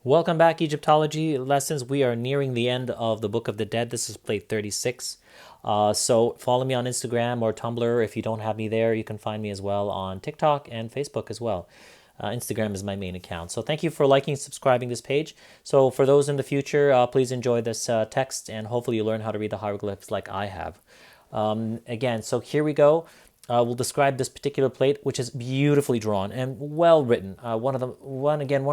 Welcome back, Egyptology lessons. We are nearing the end of the Book of the Dead. This is plate 36. So follow me on Instagram or Tumblr. If you don't have me there, you can find me as well on TikTok and Facebook as well. Instagram is my main account. So thank you for liking and subscribing this page. So for those in the future, please enjoy this text and hopefully you learn how to read the hieroglyphs like I have. Again, so here we go. We'll describe this particular plate, which is beautifully drawn and well written. One of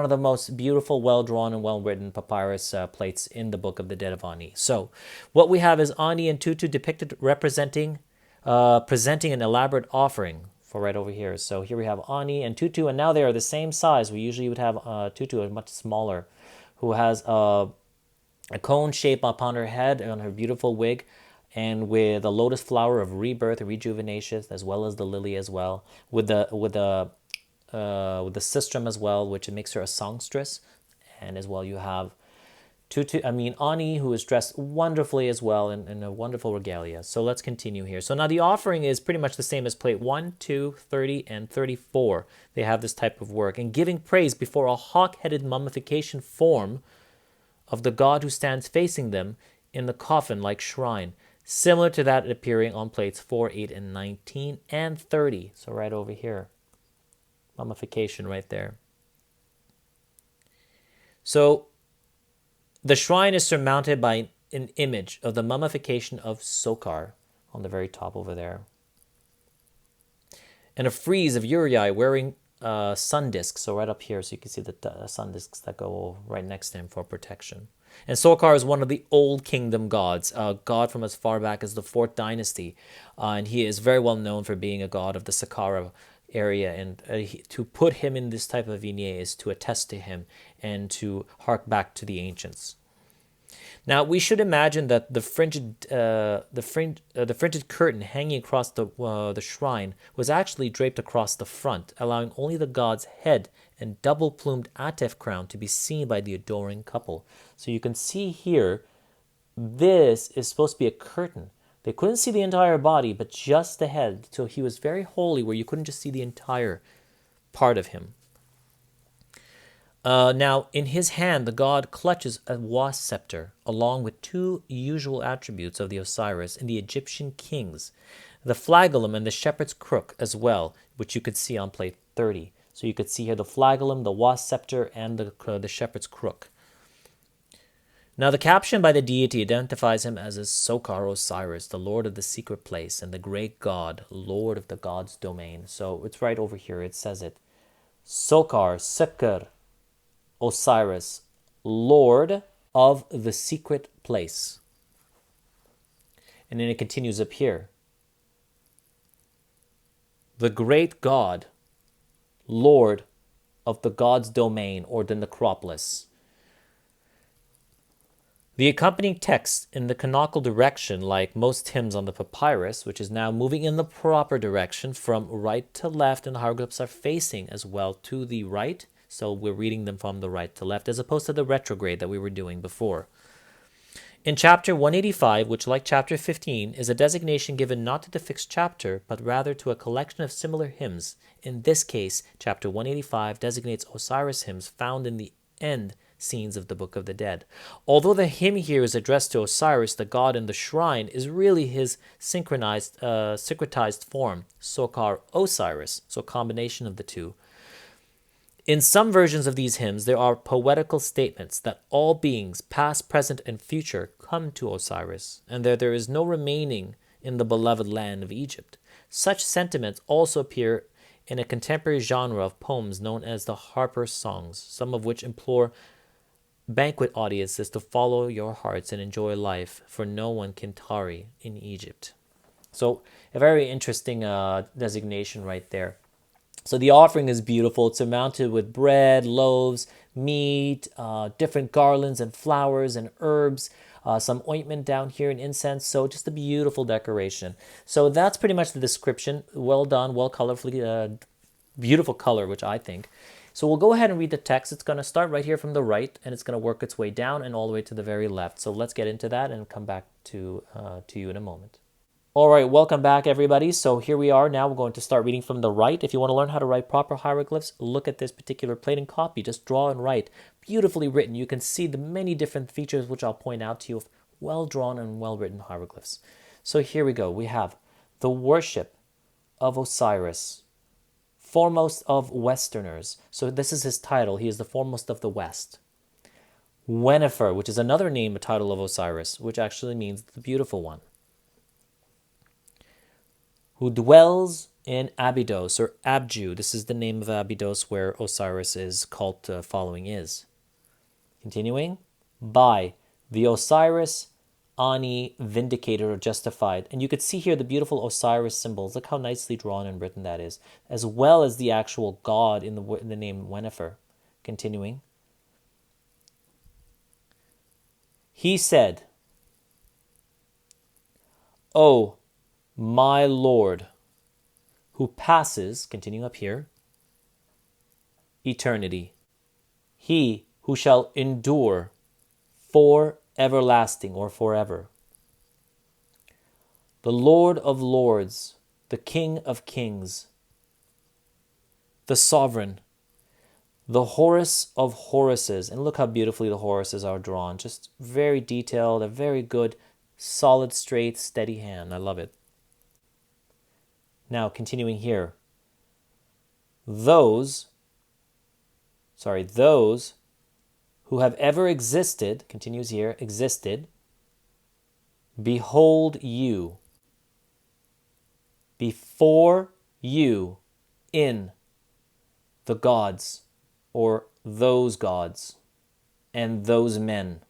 the most beautiful, well drawn and well written papyrus plates in the Book of the Dead of Ani. So, what we have is Ani and Tutu depicted presenting an elaborate offering for right over here. So here we have Ani and Tutu, and now they are the same size. We usually would have Tutu, a much smaller, who has a cone shape upon her head on her beautiful wig, and with a lotus flower of rebirth, rejuvenation, as well as the lily as well, with the sistrum as well, which makes her a songstress, and as well you have Ani, who is dressed wonderfully as well in a wonderful regalia. So let's continue here. So now the offering is pretty much the same as plate 1, 2, 30, and 34. They have this type of work. And giving praise before a hawk-headed mummification form of the god who stands facing them in the coffin-like shrine, similar to that appearing on plates 4, 8, and 19, and 30. So right over here. Mummification right there. So the shrine is surmounted by an image of the mummification of Sokar on the very top over there. And a frieze of 𝑓 wearing sun discs, so right up here, so you can see the sun discs that go right next to him for protection. And Sokar is one of the old kingdom gods, a god from as far back as the 4th dynasty. And he is very well known for being a god of the Saqqara area. And to put him in this type of vignette is to attest to him and to hark back to the ancients. Now, we should imagine that the fringed curtain hanging across the shrine was actually draped across the front, allowing only the god's head and double-plumed atef crown to be seen by the adoring couple. So you can see here, this is supposed to be a curtain. They couldn't see the entire body, but just the head. So he was very holy, where you couldn't just see the entire part of him. Now, in his hand, the god clutches a wasp scepter, along with 2 usual attributes of the Osiris in the Egyptian kings, the flagellum and the shepherd's crook as well, which you could see on plate 30. So you could see here the flagellum, the wasp scepter, and the shepherd's crook. Now, the caption by the deity identifies him as a Sokar Osiris, the lord of the secret place, and the great god, lord of the god's domain. So it's right over here. It says it. Sokar, Sokar, Osiris, Lord of the secret place. And then it continues up here. The great God, Lord of the God's domain, or the necropolis. The accompanying text in the canonical direction, like most hymns on the papyrus, which is now moving in the proper direction from right to left, and the hieroglyphs are facing as well to the right. So we're reading them from the right to left, as opposed to the retrograde that we were doing before. In chapter 185, which like chapter 15, is a designation given not to the fixed chapter, but rather to a collection of similar hymns. In this case, chapter 185 designates Osiris hymns found in the end scenes of the Book of the Dead. Although the hymn here is addressed to Osiris, the god in the shrine, is really his syncretized form, Sokar Osiris, so a combination of the two. In some versions of these hymns, there are poetical statements that all beings, past, present, and future, come to Osiris, and that there is no remaining in the beloved land of Egypt. Such sentiments also appear in a contemporary genre of poems known as the Harper Songs, some of which implore banquet audiences to follow your hearts and enjoy life, for no one can tarry in Egypt. So a very interesting designation right there. So the offering is beautiful. It's surmounted with bread, loaves, meat, different garlands and flowers and herbs, some ointment down here and incense. So just a beautiful decoration. So that's pretty much the description. Well done, well colorfully, beautiful color, which I think. So we'll go ahead and read the text. It's going to start right here from the right, and it's going to work its way down and all the way to the very left. So let's get into that and come back to you in a moment. All right, welcome back, everybody. So here we are now. We're going to start reading from the right. If you want to learn how to write proper hieroglyphs, look at this particular plate and copy. Just draw and write. Beautifully written. You can see the many different features which I'll point out to you of well-drawn and well-written hieroglyphs. So here we go. We have the worship of Osiris, foremost of Westerners. So this is his title. He is the foremost of the West. 𝓿𝓈�𝓇𝓐, which is another name, a title of Osiris, which actually means the beautiful one. Who dwells in Abydos, or Abju. This is the name of Abydos where Osiris' cult following is. Continuing, by the Osiris-Ani vindicated or justified. And you could see here the beautiful Osiris symbols. Look how nicely drawn and written that is, as well as the actual god in the name 𝓿𝓈�𝓇𝓐. Continuing, he said, "O my Lord, who passes," continuing up here, "eternity, he who shall endure for everlasting," or forever, "the Lord of lords, the King of kings, the sovereign, the Horus of Horuses." And look how beautifully the Horuses are drawn. Just very detailed, a very good, solid, straight, steady hand. I love it. Now, continuing here. Those who have ever existed, continues here, existed, behold you, before you, in the gods, or those gods, and those men.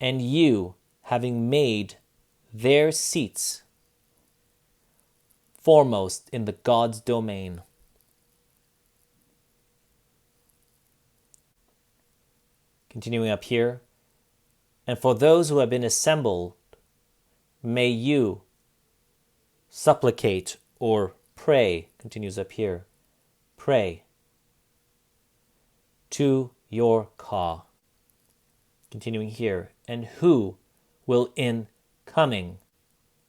And you, having made their seats foremost in the God's domain. Continuing up here, and for those who have been assembled, may you supplicate or pray, continues up here, pray to your 𝓿𝓤. Continuing here, and who will in coming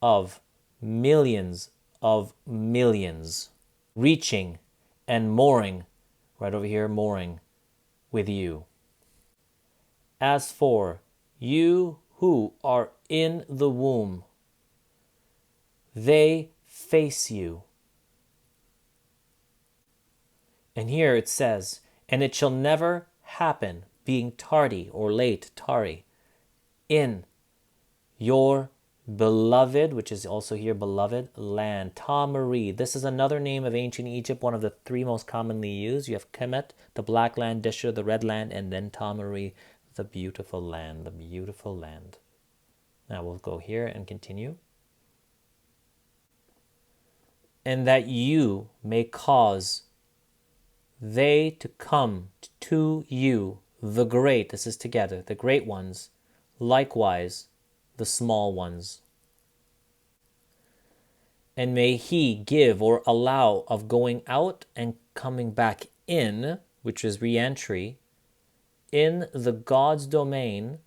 of millions of millions, reaching and mooring, right over here, mooring with you. As for you who are in the womb, they face you. And here it says, and it shall never happen, being tardy or late, tari, in your beloved, which is also here beloved, land, 𝓿𝓞. This is another name of ancient Egypt, one of the three most commonly used. You have Kemet, the black land, Dishur, the red land, and then 𝓿𝓞, the beautiful land, the beautiful land. Now we'll go here and continue. And that you may cause they to come to you, the great, this is together, the great ones, likewise the small ones. And may he give or allow of going out and coming back in, which is re-entry, in the God's domain,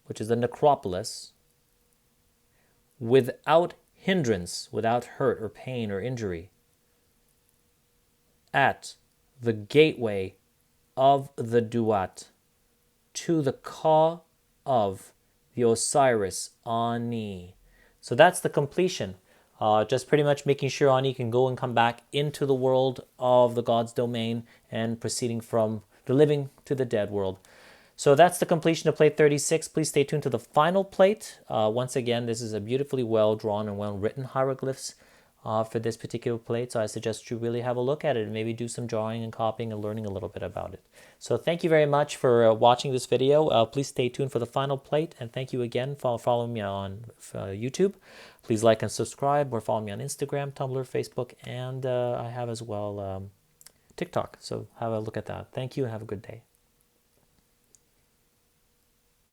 which is the necropolis, without hindrance, without hurt or pain or injury, at the gateway of the duat, to the 𝓿 of the Osiris-Ani. So that's the completion. Just pretty much making sure Ani can go and come back into the world of the God's domain and proceeding from the living to the dead world. So that's the completion of plate 36. Please stay tuned to the final plate. Once again, this is a beautifully well-drawn and well-written hieroglyphs for this particular plate. So I suggest you really have a look at it and maybe do some drawing and copying and learning a little bit about it. So thank you very much for watching this video. Please stay tuned for the final plate. And thank you again for following me on YouTube. Please like and subscribe or follow me on Instagram, Tumblr, Facebook, and I have as well TikTok. So have a look at that. Thank you and have a good day.